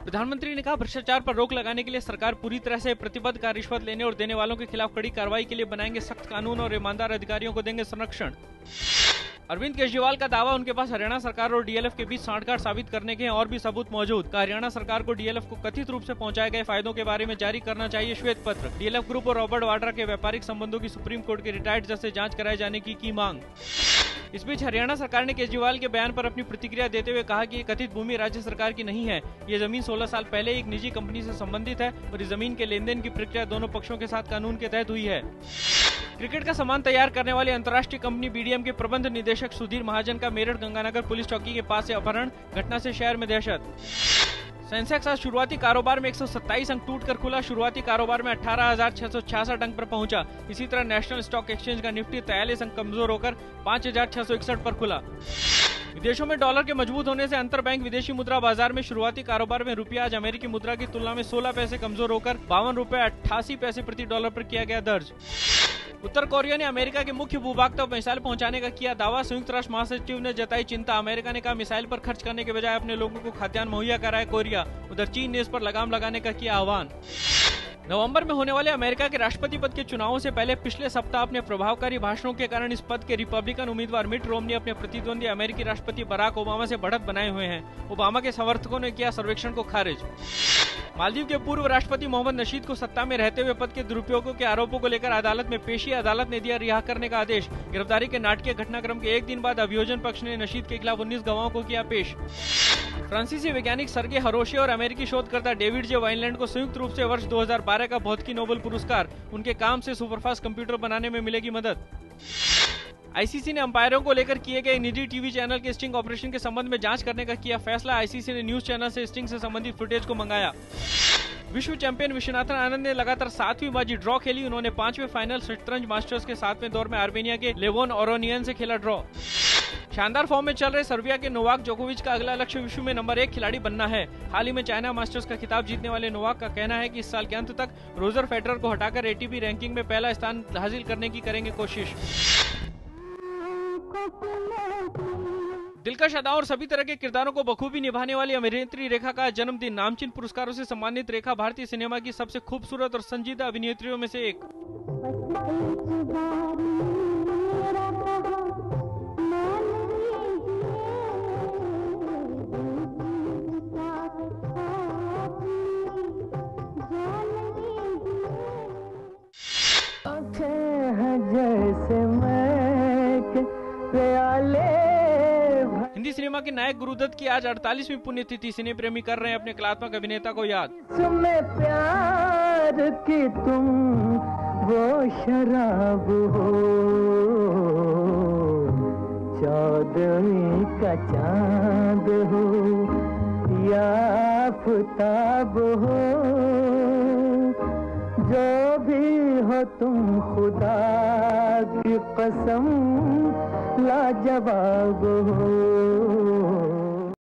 प्रधानमंत्री ने कहा, भ्रष्टाचार पर रोक लगाने के लिए सरकार पूरी तरह से प्रतिबद्ध का रिश्वत लेने और देने वालों के खिलाफ कड़ी कार्रवाई के लिए बनाएंगे सख्त कानून और ईमानदार अधिकारियों को देंगे संरक्षण। अरविंद केजरीवाल का दावा, उनके पास हरियाणा सरकार और डीएलएफ के बीच सांठगांठ साबित करने के हैं और भी सबूत मौजूद। हरियाणा सरकार को डीएलएफ को कथित रूप से पहुंचाए गए फायदों के बारे में जारी करना चाहिए श्वेत पत्र। डीएलएफ ग्रुप और रॉबर्ट वाड्रा के व्यापारिक संबंधों की सुप्रीम कोर्ट के रिटायर्ड जज से जांच कराए जाने की मांग। इस बीच हरियाणा सरकार ने केजरीवाल के बयान पर अपनी प्रतिक्रिया देते हुए कहा कि ये कथित भूमि राज्य सरकार की नहीं है। ये जमीन 16 साल पहले एक निजी कंपनी से संबंधित है और इस जमीन के लेन देन की प्रक्रिया दोनों पक्षों के साथ कानून के तहत हुई है। क्रिकेट का सामान तैयार करने वाली अंतर्राष्ट्रीय कंपनी बीडीएम के प्रबंध निदेशक सुधीर महाजन का मेरठ गंगानगर पुलिस चौकी के पास से अपहरण, घटना से शहर में दहशत। सेंसेक्स आज शुरुआती कारोबार में 127 अंक टूटकर खुला। शुरुआती कारोबार में 18,666 अंक पर पहुंचा। इसी तरह नेशनल स्टॉक एक्सचेंज का निफ्टी 43 अंक कमजोर होकर 5,661 पर खुला। विदेशों में डॉलर के मजबूत होने से अंतरबैंक विदेशी मुद्रा बाजार में शुरुआती कारोबार में रुपया आज अमेरिकी मुद्रा की तुलना में 16 पैसे कमजोर होकर 52 रुपए 88 पैसे प्रति डॉलर पर किया गया दर्ज। उत्तर कोरिया ने अमेरिका के मुख्य भूभाग तक मिसाइल पहुंचाने का किया दावा। संयुक्त राष्ट्र महासचिव ने जताई चिंता। अमेरिका ने कहा, मिसाइल पर खर्च करने के बजाय अपने लोगों को खाद्यान्न मुहैया कराए कोरिया। उधर चीन ने इस पर लगाम लगाने का किया आह्वान। नवंबर में होने वाले अमेरिका के राष्ट्रपति पद के चुनावों से पहले पिछले सप्ताह अपने प्रभावकारी भाषणों के कारण इस पद के रिपब्लिकन उम्मीदवार मिट रोमनी अपने प्रतिद्वंदी अमेरिकी राष्ट्रपति बराक ओबामा से बढ़त बनाए हुए हैं। ओबामा के समर्थकों ने किया सर्वेक्षण को खारिज। मालदीव के पूर्व राष्ट्रपति मोहम्मद नशीद को सत्ता में रहते हुए पद के दुरुपयोगों के आरोपों को लेकर अदालत में पेशी। अदालत ने दिया रिहा करने का आदेश। गिरफ्तारी के नाटकीय घटनाक्रम के एक दिन बाद अभियोजन पक्ष ने नशीद के खिलाफ 19 गवाहों को किया पेश। फ्रांसीसी वैज्ञानिक सर्गे हरोशे और अमेरिकी शोधकर्ता डेविड जे वाइनलैंड को संयुक्त रूप से वर्ष 2012 का भौतिकी नोबेल पुरस्कार। उनके काम से सुपरफास्ट कंप्यूटर बनाने में मिलेगी मदद। आईसीसी ने अंपायरों को लेकर किए गए निजी टीवी चैनल के स्टिंग ऑपरेशन के संबंध में जांच करने का किया फैसला। आईसीसी ने न्यूज चैनल से स्टिंग से संबंधित फुटेज को मंगाया। विश्व चैंपियन विश्वनाथन आनंद ने लगातार 7वीं बाजी ड्रॉ खेली। उन्होंने 5वें फाइनल शतरंज मास्टर्स के 7वें दौर में आर्मेनिया के लेवोन ओरोनियन से खेला ड्रॉ। शानदार फॉर्म में चल रहे सर्बिया के नोवाक जोकोविच का अगला लक्ष्य विश्व में नंबर 1 खिलाड़ी बनना है। हाल ही में चाइना मास्टर्स का खिताब जीतने वाले नोवाक का कहना है कि इस साल के अंत तक रोजर फेडरर को हटाकर एटीपी रैंकिंग में पहला स्थान हासिल करने की करेंगे कोशिश। दिलकश अदा और सभी तरह के किरदारों को बखूबी निभाने वाली अभिनेत्री रेखा का जन्मदिन। नामचीन पुरस्कारों से सम्मानित रेखा भारतीय सिनेमा की सबसे खूबसूरत और संजीदा अभिनेत्रियों में से एक। हिंदी सिनेमा के नायक गुरुदत्त की आज 48वीं पुण्यतिथि। सिने प्रेमी कर रहे हैं अपने कलात्मक अभिनेता को याद। तुम्हें प्यार की तुम वो शराब हो, चौदहवीं का चांद हो या आफताब हो, जो भी हो तुम खुदा की कसम लाजवाब हो।